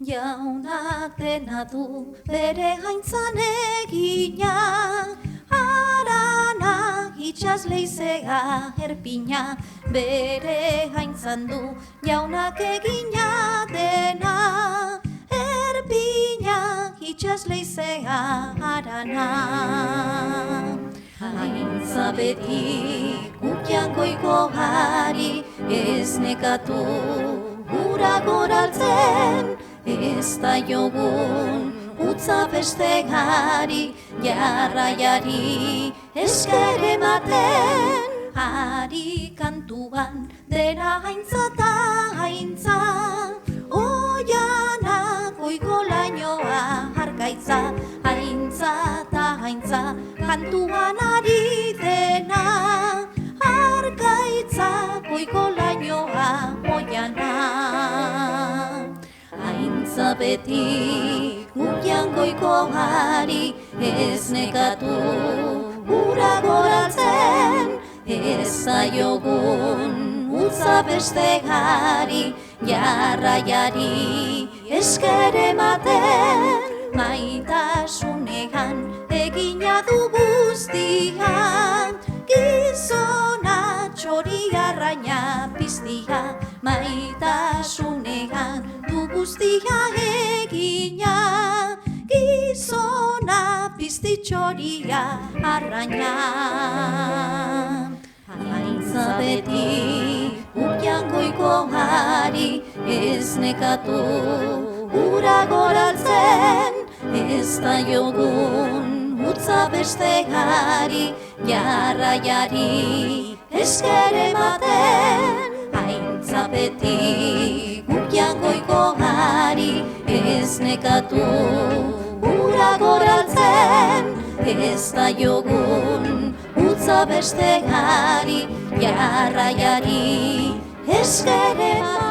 Jaunak dena du bere haintzan egina, harana itxas leizea erpina, bere haintzan du jaunak egina dena, erpina itxas leizea harana. Haintza beti gukian goiko hari, ez nekatu gura goraltzen, ez da jogun utza beste gari, jarraiari esker ematen. Hari kantuan dena haintza eta haintza, oianak goiko lainoa harkaitza, haintza eta haintza kantuan ari dena, harkaitza goiko lainoa oiana. Haintza beti gukian goiko hari, ez nekatu gura goraltzen, ez zaiogun utza beste gari, jarraiari esker ematen. Maitasunean egina du guztia, gizona txori arraina piztia, maitasunean du guztia egina, gizona pizti txoria arraina. Haintza beti gukian goiko hari, ez nekatu gura goraltzen, ez da jogun utza beste gari, jarraiari esker ematen. Haintza beti gukian goiko hari, ez nekatu gura goraltzen, ez da jogun utza beste gari, jarraiari esker ematen.